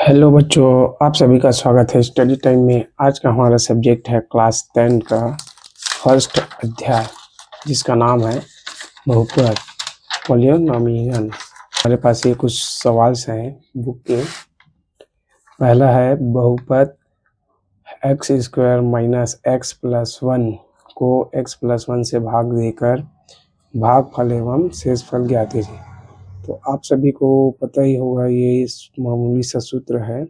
Hello बच्चों, आप सभी का स्वागत है स्टडी टाइम में। आज का हमारा सब्जेक्ट है क्लास 10 का फर्स्ट अध्याय, जिसका नाम है बहुपद पॉलिनोमियल। हमारे पास ये कुछ सवाल हैं बुक के। पहला है बहुपद x square minus x plus 1 को एक्स प्लस 1 से भाग देकर भागफल एवं शेषफल ज्ञात कीजिए। तो आप सभी को पता ही होगा, ये मामूली सा सूत्र है।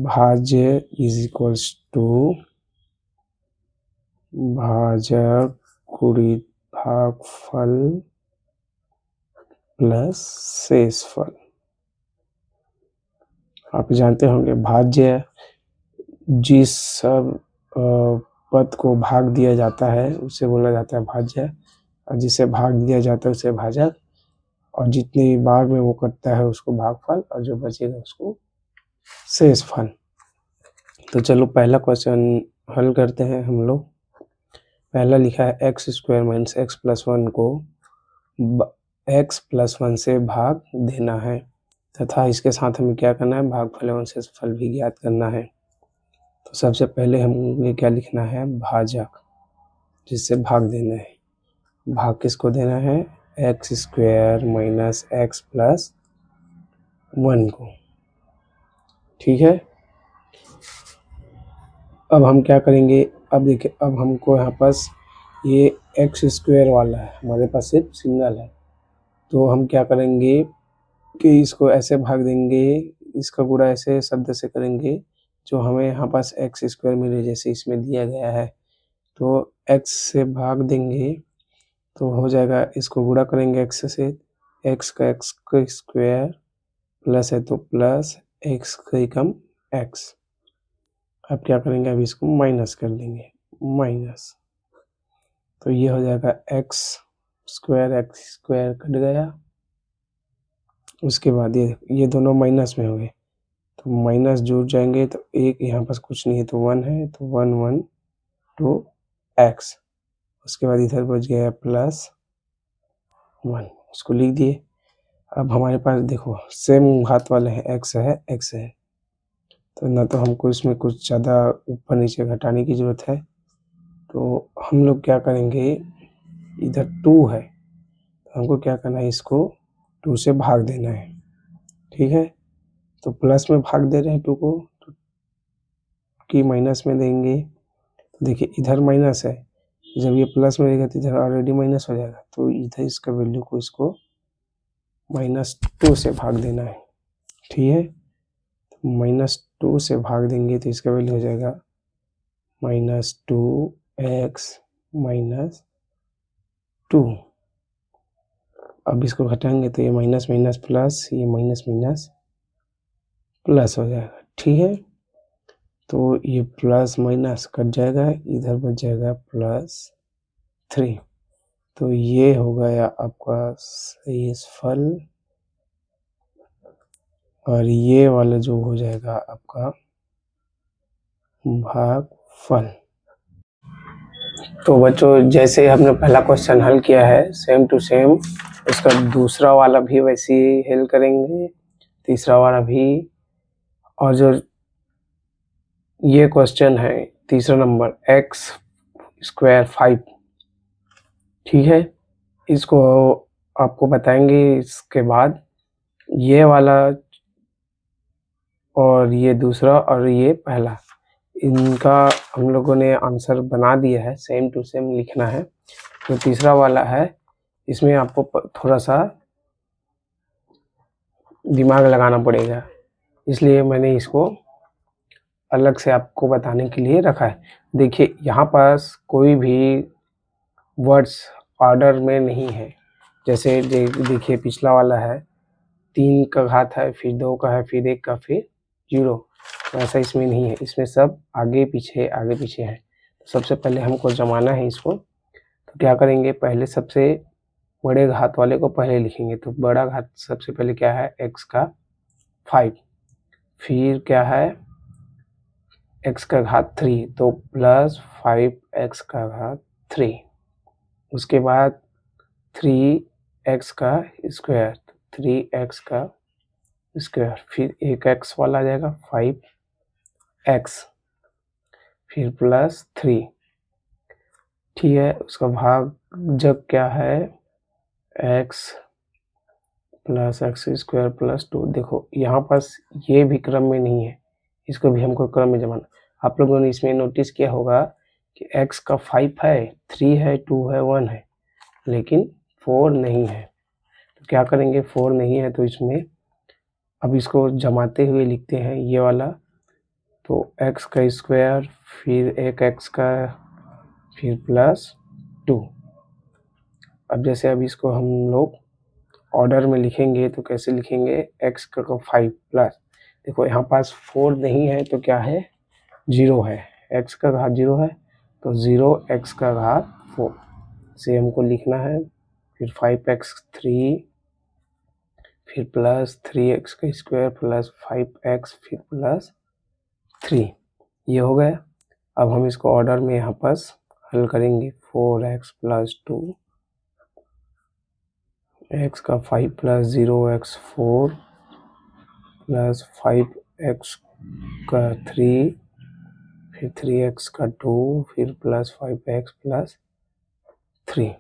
भाज्य इज इक्वल्स टू भाजक गुणित भागफल प्लस शेषफल। आप जानते होंगे भाज्य जिस सब पद को भाग दिया जाता है उसे बोला जाता है भाज्य, और जिसे भाग दिया जाता है उसे भाजक, और जितनी बार में वो कटता है उसको भागफल, और जो बचेगा उसको शेषफल। तो चलो पहला क्वेश्चन हल करते हैं हम लोग। पहला लिखा है x square minus x plus 1 को एक्स प्लस 1 से भाग देना है तथा इसके साथ हमें क्या करना है, भागफल एवं शेषफल भी ज्ञात करना है। तो सबसे पहले हमें क्या लिखना है, भाजक, जिससे भाग देना है। भाग किसको देना है, x square minus x plus 1 को। ठीक है, अब हम क्या करेंगे, अब देखिए, अब हमको यहाँ पास ये एक्स स्क्वायर वाला है, हमारे पास सिर्फ सिंगल है। तो हम क्या करेंगे कि इसको ऐसे भाग देंगे, इसका गुणा ऐसे शब्द से करेंगे जो हमें यहाँ पास एक्स स्क्वायर मिले, जैसे इसमें दिया गया है। तो एक्स से भाग देंगे तो हो जाएगा, इसको गुणा करेंगे एक्स से, एक्स का स्क्वायर प्लस है तो प्लस, एक्स का कम एक्स। अब क्या करेंगे, अब इसको माइनस कर देंगे, माइनस। तो ये हो जाएगा एक्स स्क्वायर कट गया। उसके बाद ये दोनों माइनस में हो गए, तो माइनस जुड़ जाएंगे, तो एक यहाँ पास कुछ नहीं है तो 1 है, तो 1 1 2 एक्स। उसके बाद इधर बच गया प्लस 1, उसको लिख दिए। अब हमारे पास देखो सेम घात वाले हैं, एक्स है, तो ना तो हमको इसमें कुछ ज़्यादा ऊपर नीचे घटाने की ज़रूरत है। तो हम लोग क्या करेंगे, इधर 2 है तो हमको क्या करना है, इसको 2 से भाग देना है। ठीक है, तो प्लस में भाग दे रहे हैं 2 को, तो की माइनस में देंगे। तो देखिए इधर माइनस है, जब ये प्लस में रहेगा तो इधर ऑलरेडी माइनस हो जाएगा, तो इधर इसका वैल्यू को इसको -2 से भाग देना है। ठीक है, तो -2 से भाग देंगे तो इसका वैल्यू हो जाएगा -2x -2। अब इसको घटाएंगे तो ये माइनस माइनस प्लस, ये माइनस माइनस प्लस हो जाएगा। ठीक है, तो ये प्लस माइनस कट जाएगा, इधर बच जाएगा +3। तो ये हो गया आपका शेषफल, और ये वाला जो हो जाएगा आपका भागफल। तो बच्चों, जैसे हमने पहला क्वेश्चन हल किया है सेम टू सेम उसका दूसरा वाला भी वैसे ही हल करेंगे, तीसरा वाला भी। और जो ये क्वेश्चन है तीसरा नंबर, एक्स स्क्वायर 5, ठीक है, इसको आपको बताएंगे इसके बाद। ये वाला और ये दूसरा और ये पहला, इनका हम लोगों ने आंसर बना दिया है, सेम टू सेम लिखना है। तो तीसरा वाला है, इसमें आपको थोड़ा सा दिमाग लगाना पड़ेगा, इसलिए मैंने इसको अलग से आपको बताने के लिए रखा है। देखिए यहाँ पास कोई भी वर्ड्स ऑर्डर में नहीं है। जैसे देखिए पिछला वाला है 3 का घात है, फिर 2 का है, फिर 1 का, फिर 0। तो ऐसा इसमें नहीं है, इसमें सब आगे पीछे है। तो सबसे पहले हमको जमाना है इसको। तो क्या करेंगे, पहले सबसे बड़े घात वाले को पहले लिखेंगे। तो बड़ा घात सबसे पहले क्या है, x का 5, फिर क्या है x का घात 3, तो +5x का घात 3। उसके बाद 3x का स्क्वायर, 3x का स्क्वायर, फिर एक एक्स वाला आ जाएगा 5x, फिर प्लस 3, ठीक है। उसका भाग जब क्या है x plus x square plus 2। देखो यहाँ पास ये भी क्रम में नहीं है, इसको भी हमको क्रम में जमाना। आप लोगों ने इसमें नोटिस किया होगा कि x का 5 है, 3 है, 2 है, 1 है, लेकिन 4 नहीं है। तो क्या करेंगे, 4 नहीं है तो इसमें अब इसको जमाते हुए लिखते हैं ये वाला। तो x का स्क्वायर, फिर एक x का, फिर प्लस 2। अब जैसे अब इसको हम लोग ऑर्डर में लिखेंगे तो कैसे लिखेंगे, x का 5 प्लस, देखो यहाँ पास 4 नहीं है तो क्या है, 0 है, x का घात 0 है तो 0 x का घात 4 से हमको लिखना है। फिर 5x3, फिर प्लस 3x का स्क्वायर प्लस 5x, फिर प्लस 3, ये हो गया। अब हम इसको ऑर्डर में यहाँ पास हल करेंगे। 4x प्लस 2, x का 5 प्लस 0x4 प्लस 5x का 3, फिर 3x का 2, फिर प्लस 5x प्लस 3।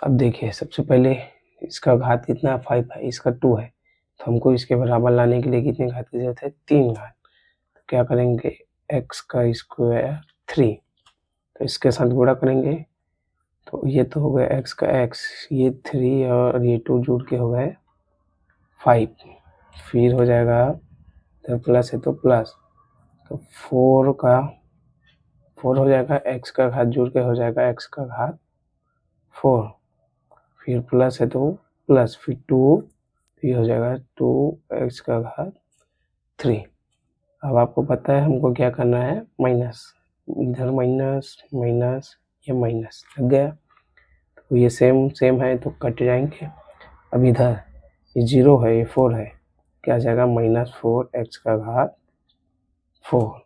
अब देखिए सबसे पहले इसका घात कितना 5 है, इसका 2 है, तो हमको इसके बराबर लाने के लिए कितने घात की जरूरत है, 3 घात। तो क्या करेंगे, x का स्क्वायर 3, तो इसके साथ गुणा करेंगे तो ये तो हो गया x का x, ये 3 और ये 2 जुड़ के हो गए 5, फिर हो जाएगा तो प्लस है तो प्लस, तो 4 का 4 हो जाएगा, x का घात जुड़ के हो जाएगा x का घात 4, फिर प्लस है तो प्लस, फिर 2, फिर हो जाएगा 2x का घात 3। अब आपको पता है हमको क्या करना है, माइनस, इधर माइनस माइनस, ये माइनस लग गया, तो ये सेम है तो कट जाएंगे। अब इधर ये 0 है, ये 4 है, क्या जाएगा -4x का घात 4,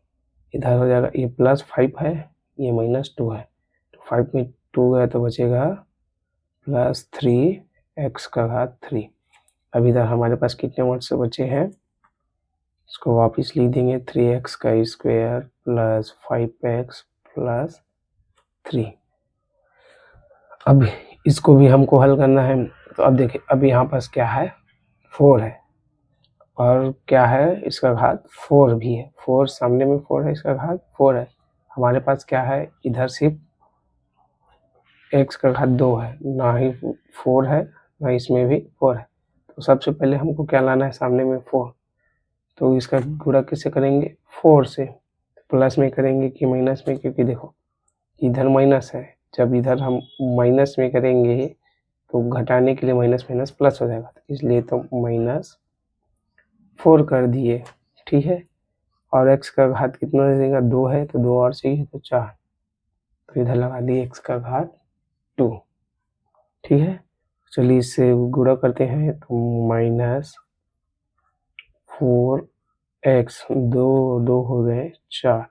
इधर हो जाएगा, ये प्लस 5 है, ये -2 है, तो 5 में 2 गया तो बचेगा प्लस 3x का घात 3। अब इधर हमारे पास कितने वर्ड्स बचे हैं, इसको वापस लिख देंगे, 3x का स्क्वायर प्लस 5x प्लस 3। अब इसको भी हमको हल करना है, तो अब देखिए अब यहाँ पास क्या है, 4 है, और क्या है, इसका घात 4 भी है, 4 सामने में 4 है, इसका घात 4 है। हमारे पास क्या है, इधर सिर्फ x का घात 2 है, ना ही 4 है, ना इसमें भी 4 है। तो सबसे पहले हमको क्या लाना है, सामने में 4, तो इसका गुणा किससे करेंगे, 4 से, प्लस में करेंगे कि माइनस में, क्योंकि देखो इधर माइनस है, जब इधर हम माइनस में करेंगे तो घटाने के लिए माइनस माइनस प्लस हो जाएगा, इसलिए तो -4 कर दिए, ठीक है। और x का घात कितना दे देगा, 2 है, तो 2 और चाहिए तो 4, तो इधर लगा दिए x का घात 2, ठीक है। चलिए इससे गुणा करते हैं तो -4x, 2 हो गए 4,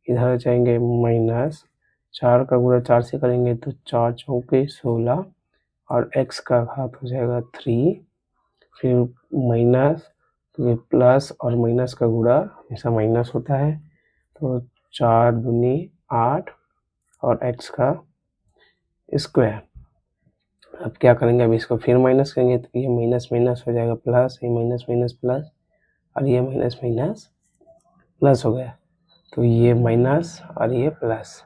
इधर जाएंगे -4 का गुणा 4 से करेंगे तो 4 चौके 16, और x का घात हो जाएगा 3, फिर माइनस, तो ये प्लस और माइनस का गुणा हमेशा माइनस होता है, तो 4 दूनी 8 और x का स्क्वायर। अब क्या करेंगे, अब इसको फिर माइनस करेंगे तो ये माइनस माइनस हो जाएगा प्लस, ये माइनस माइनस प्लस, और ये माइनस माइनस प्लस हो गया, तो ये माइनस और ये प्लस,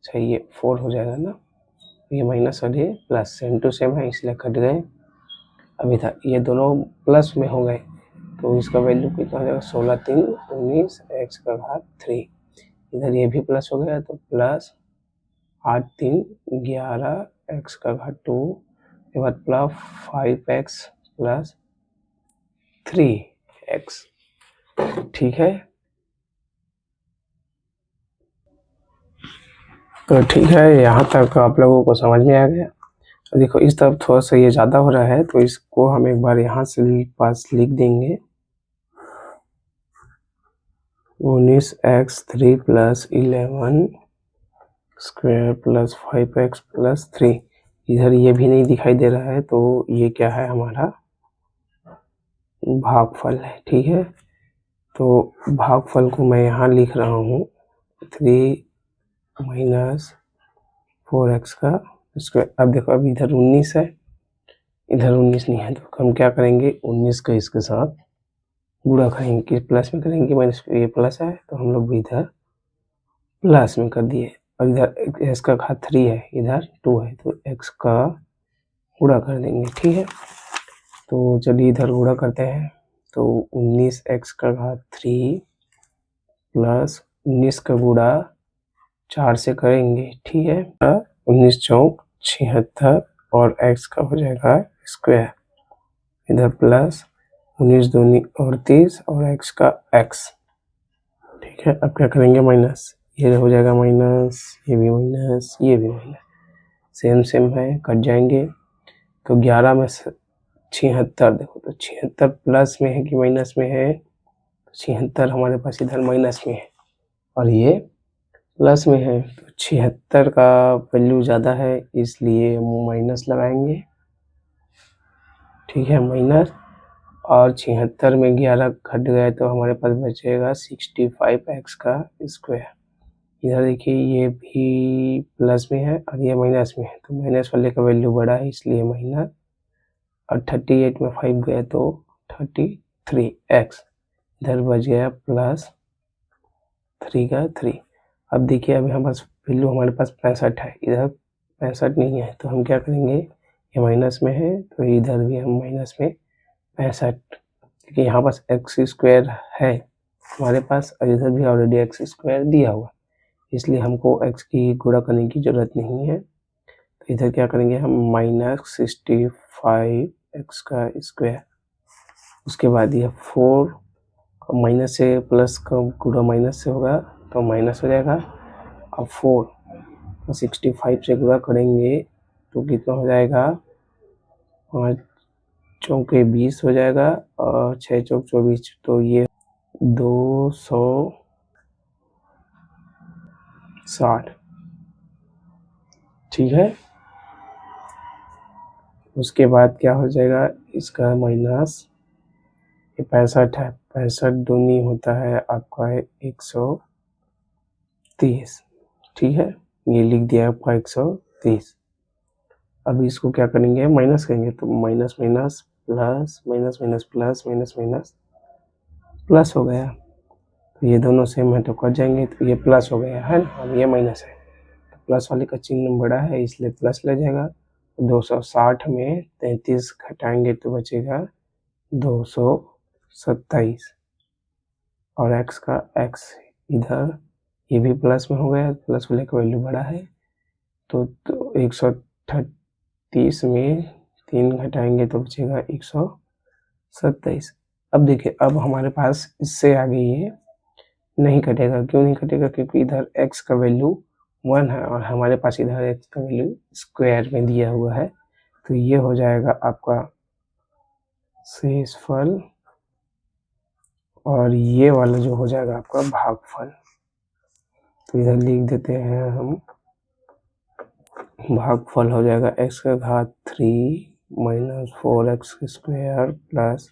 अच्छा ये 4 हो जाएगा ना, ये माइनस और ये प्लस सेम टू सेम है इसलिए कट गए। अब इधर ये दोनों प्लस में हो गए तो इसका वैल्यू कितना हो जाएगा, 16 3 19 x का घात 3, इधर ये भी प्लस हो गया तो प्लस 8 3 11 x का घात 2, के बाद प्लस 5x प्लस 3x, ठीक है। तो ठीक है, यहाँ तक आप लोगों को समझ में आ गया। देखो इस तरफ थोड़ा सा ये ज़्यादा हो रहा है तो इसको हम एक बार यहाँ से पास लिख देंगे, 19x3 plus 11 square plus 5x plus 3, इधर ये भी नहीं दिखाई दे रहा है तो ये क्या है हमारा भागफल है, ठीक है। तो भागफल को मैं यहाँ लिख रहा हूँ 3 माइनस 4x का स्क्वायर। अब देखो, अब इधर 19 है, इधर 19 नहीं है, तो हम क्या करेंगे, 19 का इसके साथ गुणा करेंगे कि प्लस में करेंगे, माइनस ये प्लस है तो हम लोग भी इधर प्लस में कर दिए। और इधर x का घात 3 है, इधर 2 है, तो x का गुणा कर देंगे, ठीक है। तो चलिए इधर गुणा करते हैं। तो 19x का घात 3 प्लस 19 का गुणा 4 से करेंगे, ठीक है। 19 चौक 76 और x का हो जाएगा स्क्वायर, इधर प्लस 19 दूनी 38 और x का x, ठीक है। अब क्या करेंगे, माइनस, ये हो जाएगा माइनस, ये भी माइनस, ये भी माइनस, सेम सेम है, कट जाएंगे। तो 11 में 76, देखो तो 76 प्लस में है कि माइनस में है, 76 हमारे पास इधर माइनस में है और ये प्लस में है। तो 76 का वैल्यू ज़्यादा है इसलिए हम माइनस लगाएंगे, ठीक है, माइनस। और 76 में 11 घट गए तो हमारे पास बचेगा 65x का स्क्वायर। इधर देखिए ये भी प्लस में है और ये माइनस में है, तो माइनस वाले का वैल्यू बड़ा है इसलिए माइनस। और 38 में 5 गए तो 33x, इधर बच गया प्लस 3 का 3। अब देखिए अभी हमारे पास वैल्यू हमारे पास 65 है, इधर 65 नहीं है, तो हम क्या करेंगे, ये माइनस में है तो इधर भी हम माइनस में 65, क्योंकि यहाँ पास एक्स स्क्वायर है हमारे पास और इधर भी ऑलरेडी एक्स स्क्वायर दिया हुआ, इसलिए हमको एक्स की गुणा करने की ज़रूरत नहीं है। तो इधर क्या करेंगे हम, माइनस 65 एक्स का स्क्वायर, उसके बाद ये 4 माइनस से प्लस का गुणा माइनस से होगा तो माइनस हो जाएगा। अब 4 65 से गुणा करेंगे तो कितना हो जाएगा, 5 चौके 20 हो जाएगा और 6 चौक 24, तो ये 260, ठीक है। उसके बाद क्या हो जाएगा, इसका माइनस, ये 65 है, 65 दूनी होता है आपका 130, ठीक है, ये लिख दिया आपका 130। अब इसको क्या करेंगे, माइनस करेंगे, तो minus minus plus, minus minus plus, minus minus plus हो गया, तो ये दोनों सेम है तो कट जाएंगे, तो ये प्लस हो गया है ना, अब ये माइनस है, तो प्लस वाले का चिन्ह बड़ा है इसलिए प्लस ले जाएगा। 260 में 33 घटाएंगे तो बचेगा 227 और x का x, इधर ये भी प्लस में हो गया, प्लस वाले का वैल्यू बड़ा है, तो 138 में 3 घटाएंगे तो बचेगा 127। अब देखिए, अब हमारे पास इससे आगे ये नहीं कटेगा, क्यों नहीं कटेगा, क्योंकि इधर x का वैल्यू 1 है और हमारे पास इधर x का वैल्यू स्क्वायर में दिया हुआ है, तो ये हो जाएगा आपका शेषफल और ये वाला जो हो जाएगा आपका भागफल। तो इधर लिख देते हैं हम, भागफल हो जाएगा x का घात 3 minus 4x square plus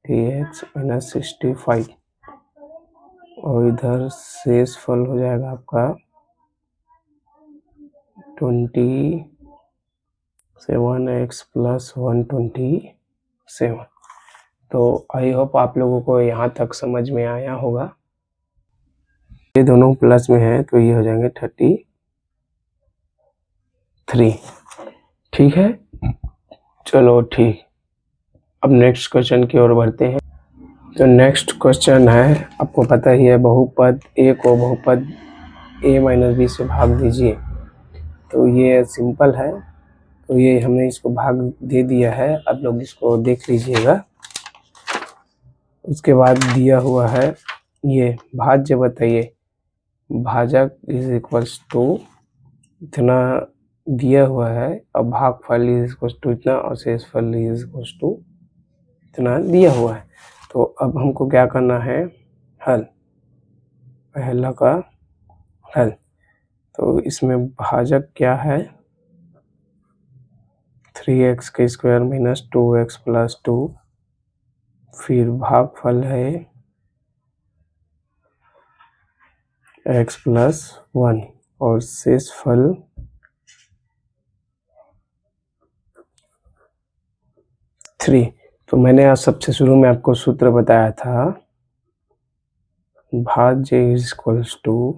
3x minus 65 और इधर शेषफल हो जाएगा आपका 27x प्लस 127। तो आई होप आप लोगों को यहाँ तक समझ में आया होगा। ये दोनों प्लस में है तो ये हो जाएंगे 33, ठीक है। चलो ठीक, अब नेक्स्ट क्वेश्चन की ओर बढ़ते हैं। तो नेक्स्ट क्वेश्चन है, आपको पता ही है, बहुपद a को बहुपद a माइनस बी से भाग दीजिए। तो ये सिंपल है, तो ये हमने इसको भाग दे दिया है, आप लोग इसको देख लीजिएगा। उसके बाद दिया हुआ है ये भाज्य, बताइए भाजक इज इक्वल्स टू इतना दिया हुआ है, अब भागफल इज इक्वल्स टू इतना और शेषफल इज इक्वल्स टू इतना दिया हुआ है। तो अब हमको क्या करना है, हल, पहला का हल। तो इसमें भाजक क्या है, 3x का स्क्वायर माइनस 2x प्लस 2 फिर भागफल है x प्लस 1 और शेष फल 3। तो मैंने आज सबसे शुरू में आपको सूत्र बताया था, भाज्य इज इक्वल्स टू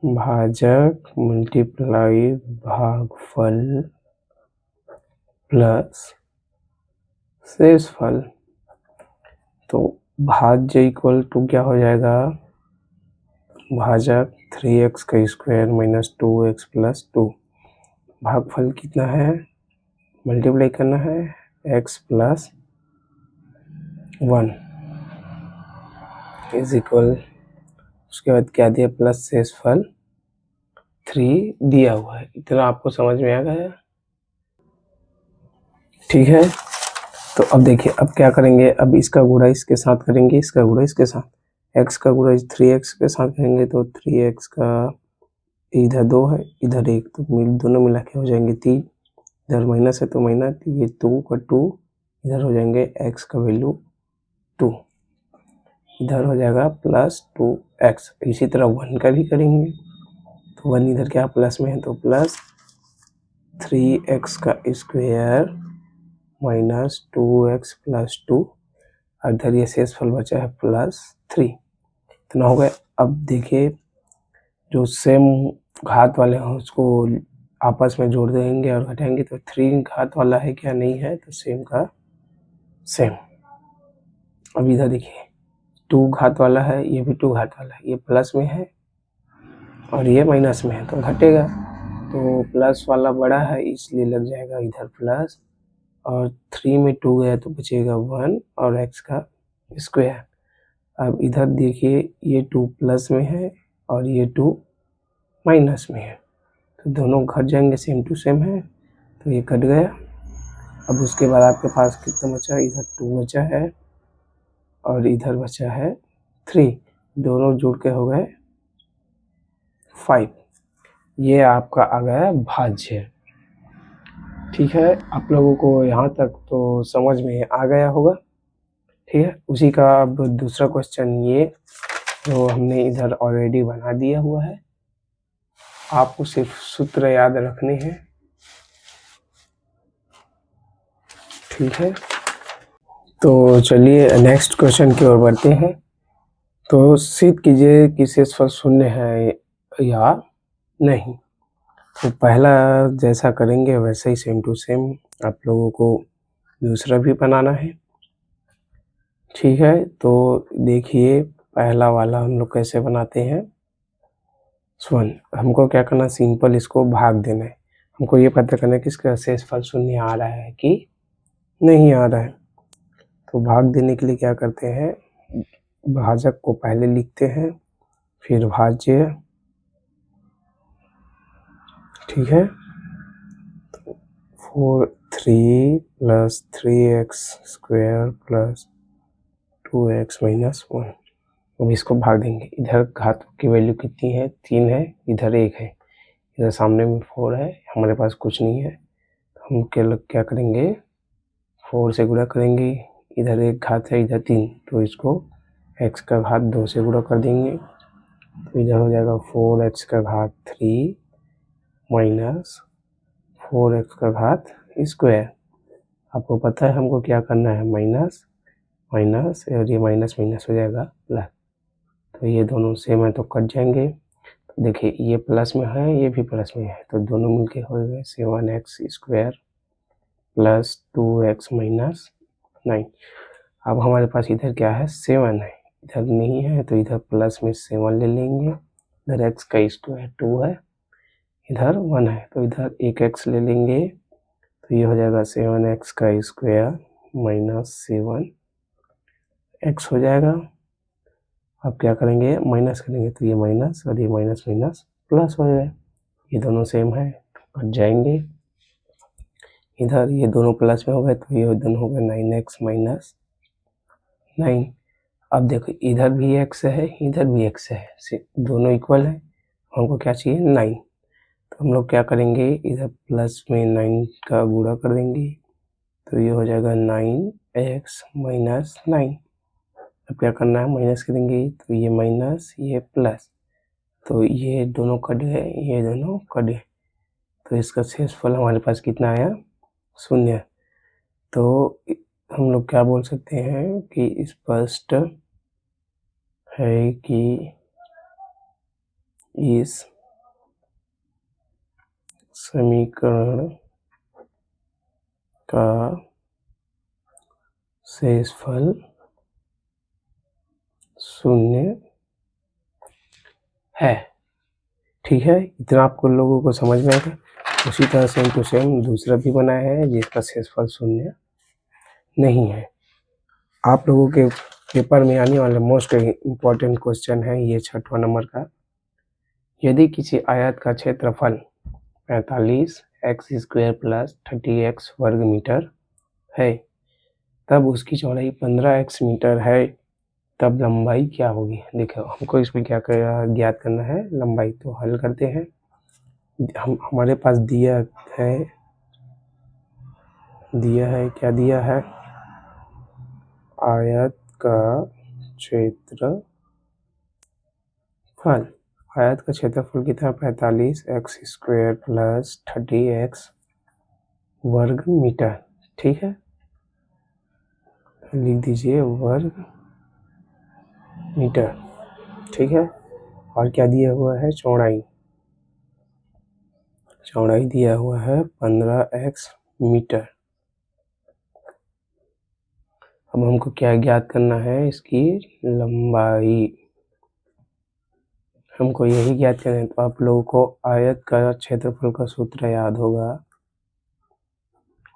भाजक मल्टीप्लाई भागफल प्लस शेषफल। तो भाज्य इक्वल टू क्या हो जाएगा, भाजक 3x का स्क्वायर माइनस 2x प्लस 2। भागफल कितना है, मल्टीप्लाई करना है x प्लस 1 इज इक्वल, उसके बाद क्या दिया, प्लस शेषफल 3 दिया हुआ है। इतना आपको समझ में आ गया, ठीक है। तो अब देखिए, अब क्या करेंगे, अब इसका गुणा इसके साथ करेंगे, इसका गुणा इसके साथ, x का गुणा 3x के साथ करेंगे तो 3x का इधर 2 है इधर 1, तो दोनों मिला के हो जाएंगे 3। इधर माइनस है तो माइनस, ये 2 का 2 इधर हो जाएंगे, x का वैल्यू 2 इधर हो जाएगा प्लस 2x। इसी तरह 1 का भी करेंगे तो 1 इधर क्या प्लस में है तो प्लस 3x का स्क्वायर माइनस 2x प्लस 2, और इधर ये शेषफल बचा है प्लस 3। इतना हो गया। अब देखिए, जो सेम घात वाले हैं उसको आपस में जोड़ देंगे और घटाएंगे, तो 3 घात वाला है क्या, नहीं है, तो सेम का सेम। अब इधर देखिए 2 घात वाला है, ये भी 2 घात वाला है, ये प्लस में है और ये माइनस में है तो घटेगा, तो प्लस वाला बड़ा है इसलिए लग जाएगा इधर प्लस, और 3 में 2 गया तो बचेगा 1 और x का स्क्वायर। अब इधर देखिए, ये 2 प्लस में है और ये 2 माइनस में है, तो दोनों घट जाएंगे, सेम टू सेम है, तो ये कट गया। अब उसके बाद आपके पास कितना बचा, इधर 2 बचा है और इधर बचा है 3, दोनों जुड़ के हो गए 5। ये आपका आ गया भाज्य, ठीक है। आप लोगों को यहाँ तक तो समझ में आ गया होगा, ठीक है। उसी का अब दूसरा क्वेश्चन, ये जो हमने इधर ऑलरेडी बना दिया हुआ है, आपको सिर्फ सूत्र याद रखने हैं, ठीक है। तो चलिए नेक्स्ट क्वेश्चन की ओर बढ़ते हैं। तो सिद्ध कीजिए कि शेषफल शून्य है या नहीं। तो पहला जैसा करेंगे वैसे ही सेम टू सेम आप लोगों को दूसरा भी बनाना है, ठीक है। तो देखिए, पहला वाला हम लोग कैसे बनाते हैं। हमको क्या करना, सिंपल इसको भाग देना है। हमको ये पता करना है कि इसका शेषफल शून्य आ रहा है कि नहीं आ रहा है। तो भाग देने के लिए क्या करते हैं, भाजक को पहले लिखते हैं, फिर भाज्य, ठीक है। तो 3 plus 3x square plus 2x minus 1। अब इसको भाग देंगे, इधर घात की वैल्यू कितनी है, 3 है, इधर 1 है, इधर सामने में 4 है, हमारे पास कुछ नहीं है, तो हम क्या करेंगे, 4 से गुणा करेंगे, इधर एक घात है इधर 3, तो इसको x का घात 2 से गुणा कर देंगे, तो इधर हो जाएगा 4x का घात 3 माइनस 4x का घात स्क्वायर। आपको पता है हमको क्या करना है, माइनस माइनस, और ये माइनस माइनस हो जाएगा प्लस, तो ये दोनों सेम है तो कट जाएंगे। तो देखिए, ये प्लस में है, ये भी प्लस में है, तो दोनों मिलके हो गए 7x square plus 2x minus 9। अब हमारे पास इधर क्या है, 7 है, इधर नहीं है तो इधर प्लस में 7 ले लेंगे, इधर x का स्क्वायर 2 है, इधर 1 है, तो इधर एक x ले लेंगे, तो ये हो जाएगा 7x का स्क्वायर माइनस 7x हो जाएगा। अब क्या करेंगे, माइनस करेंगे, तो ये माइनस और ये माइनस माइनस प्लस हो जाए, ये दोनों सेम है कट जाएंगे। इधर ये दोनों प्लस में हो गए, तो ये दोनों हो गए 9x माइनस 9। अब देखो, इधर भी x है, इधर भी x है, दोनों इक्वल है, हमको क्या चाहिए 9। तो हम लोग क्या करेंगे, इधर प्लस में 9 का गुणा कर देंगे, तो ये हो जाएगा 9 एक्स माइनस 9। अब क्या करना है, माइनस करेंगे तो ये माइनस ये प्लस, तो ये दोनों कट गए, ये दोनों कट गए, तो इसका शेषफल हमारे पास कितना आया, 0। तो हम लोग क्या बोल सकते हैं कि स्पष्ट है कि इस समीकरण का शेषफल 0 है। ठीक है, इतना आपको लोगों को समझ में आएगा। उसी तरह सेम टू सेम दूसरा भी बनाया है जिसका शेषफल 0 नहीं है। आप लोगों के पेपर में आने वाला मोस्ट इम्पॉर्टेंट क्वेश्चन है ये 6वां नंबर का। यदि किसी आयत का क्षेत्रफल 45x² प्लस 30x वर्ग मीटर है, तब उसकी चौड़ाई 15x मीटर है, तब लंबाई क्या होगी। देखो हमको इसमें क्या ज्ञात करना है, लंबाई। तो हल करते हैं। हमारे पास दिया है क्या दिया है, आयत का क्षेत्रफल। आयत का क्षेत्रफल कितना, 45x² प्लस 30x वर्ग मीटर। ठीक है, लिख दीजिए वर्ग मीटर। ठीक है, और क्या दिया हुआ है, चौड़ाई दिया हुआ है 15x मीटर। अब हमको क्या ज्ञात करना है, इसकी लंबाई। हमको यही ज्ञात करना है। तो आप लोगों को आयत का क्षेत्रफल का सूत्र याद होगा।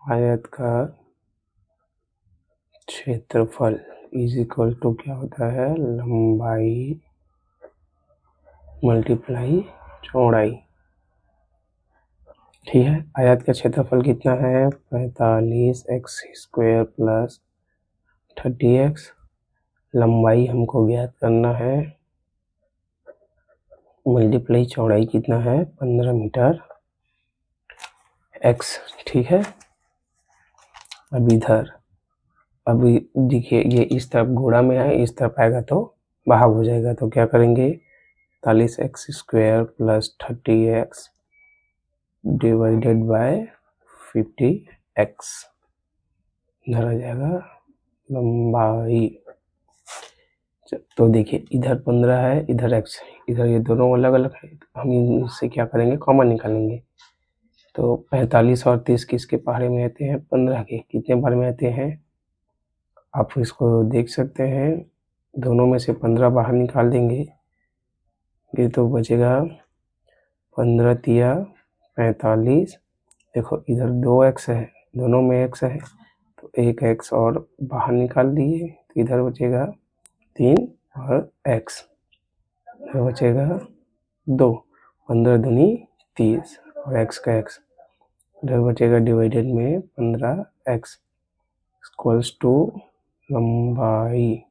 आयत का क्षेत्रफल इज इक्वल टू क्या होता है, लंबाई मल्टीप्लाई चौड़ाई। ठीक है, आयत का क्षेत्रफल कितना है, 45x² प्लस 30x। लंबाई हमको ज्ञात करना है, मल्टीप्लाई चौड़ाई कितना है, 15 मीटर x। ठीक है, अब इधर, अब देखिए ये इस तरफ घोड़ा में है, इस तरफ आएगा तो भाग हो जाएगा। तो क्या करेंगे, 45x² plus 30x divided by 50x इधर आ जाएगा लंबाई। तो देखिए इधर 15 है, इधर x है, इधर ये दोनों अलग अलग है। हम इससे क्या करेंगे, कॉमन निकालेंगे। तो 45 और 30 किसके पहाड़े में आते हैं, 15 के। कितने बार में आते हैं, आप इसको देख सकते हैं। दोनों में से 15 बाहर निकाल देंगे, ये तो बचेगा 15 तिया 45। देखो इधर 2x है, दोनों में x है, तो एक x और बाहर निकाल दिए, तो इधर बचेगा 3 और x, इधर बचेगा 2। 15 दूनी 30 और x का x, इधर बचेगा डिवाइडेड में 15x इक्वल्स टू लंबाई।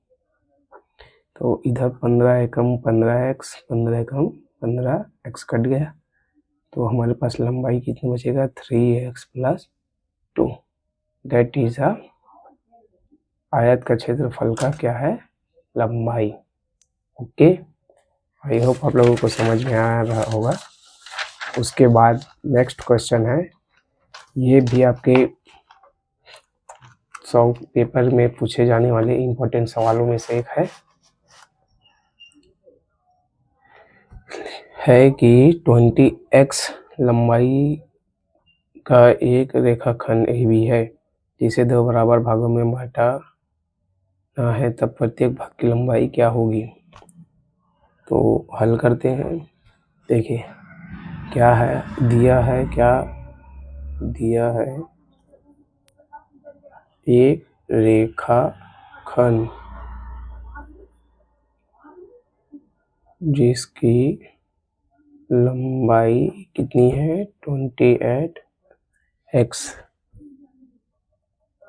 तो इधर 15 एकम 15x, 15 एकम 15x कट गया, तो हमारे पास लंबाई कितनी बचेगा, 3x plus 2। That is a आयत का क्षेत्रफल का क्या है, लंबाई। ओके, आई होप आप लोगों को समझ में आ रहा होगा। उसके बाद नेक्स्ट क्वेश्चन है, ये भी आपके 100 पेपर में पूछे जाने वाले इम्पोर्टेंट सवालों में से एक है कि 20x लंबाई का एक रेखाखंड AB है, जिसे 2 बराबर भागों में बांटा है, तब प्रत्येक भाग की लंबाई क्या होगी। तो हल करते हैं। देखिए क्या है, दिया है क्या, दिया है एक रेखाखंड जिसकी लंबाई कितनी है, 28x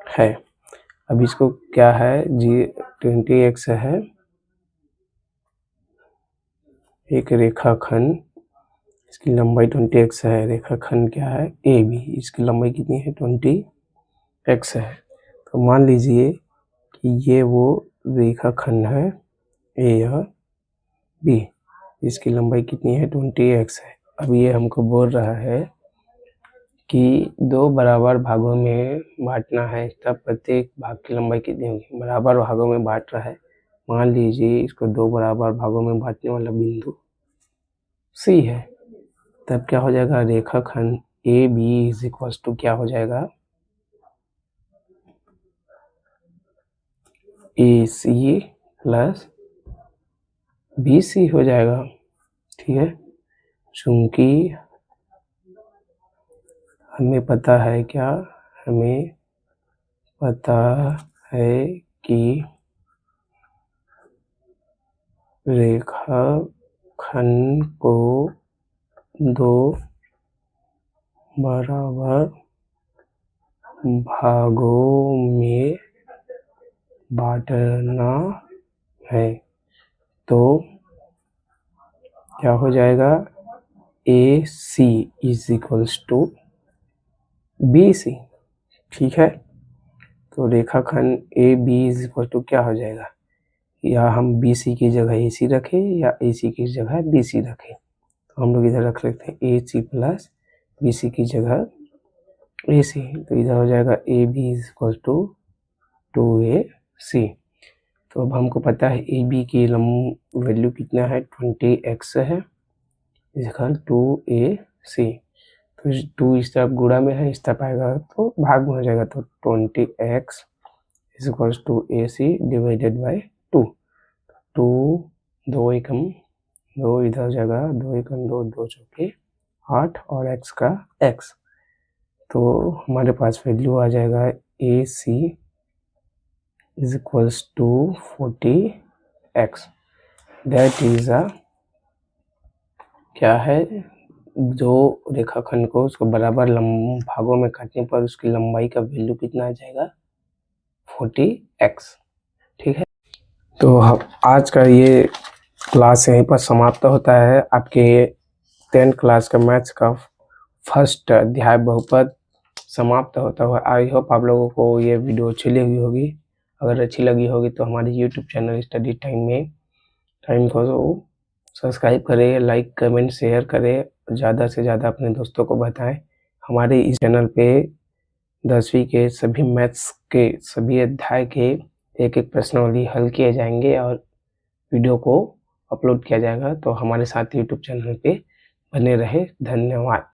है। अब इसको क्या है, 20x है, एक रेखाखंड, इसकी लंबाई 20x है। रेखाखंड क्या है, AB, इसकी लंबाई कितनी है, 20x है। तो मान लीजिए कि ये वो रेखाखंड है ए या बी, इसकी लंबाई कितनी है 20x है। अब ये हमको बोल रहा है कि 2 बराबर भागों में बांटना है, तब प्रत्येक भाग की लंबाई कितनी होगी। बराबर भागों में बांट रहा है, मान लीजिए इसको 2 बराबर भागों में बांटने वाला बिंदु C है, तब क्या हो जाएगा, रेखाखंड A B is equal to क्या हो जाएगा, AC प्लस BC हो जाएगा। ठीक है, चूंकि हमें पता है क्या, हमें पता है कि रेखाखंड को 2 बराबर भागों में बांटना है, तो क्या हो जाएगा, AC is equals to BC। ठीक है, तो रेखाखंड AB इज इक्वल टू क्या हो जाएगा, या हम BC की जगह AC रखें या AC की जगह BC रखें, तो हम लोग इधर रख लेते हैं AC प्लस BC की जगह AC, तो इधर हो जाएगा AB is equal to 2AC। तो अब हमको पता है AB की वैल्यू कितना है 20x है, इक्वल 2AC। तो 2 इस तरफ गुणा में है, इस तरफ आएगा तो भाग में हो जाएगा, तो 20x is equal to AC divided by 2। 2 2 एकम 2 इधर हो जाएगा, 2 एकम 2 2 चौके 8 और x का x, तो हमारे पास वैल्यू आ जाएगा AC is equals to 40x। That is क्या है, जो रेखाखंड को उसको बराबर भागों में काटने पर उसकी लंबाई का वैल्यू कितना आ जाएगा 40x। ठीक है, तो आज का ये क्लास यहीं पर समाप्त होता है। आपके 10th क्लास का मैथ्स का फर्स्ट अध्याय बहुपद समाप्त होता हुआ। आई होप आप लोगों को ये वीडियो अच्छी लगी होगी। अगर अच्छी लगी होगी तो हमारे यूट्यूब चैनल स्टडी टाइम को सब्सक्राइब करें, लाइक कमेंट शेयर करें, ज़्यादा से ज़्यादा अपने दोस्तों को बताएं। हमारे इस चैनल पे 10वीं के सभी मैथ्स के सभी अध्याय के एक एक प्रश्नावली हल किए जाएंगे और वीडियो को अपलोड किया जाएगा। तो हमारे साथ यूट्यूब चैनल पे बने रहे। धन्यवाद।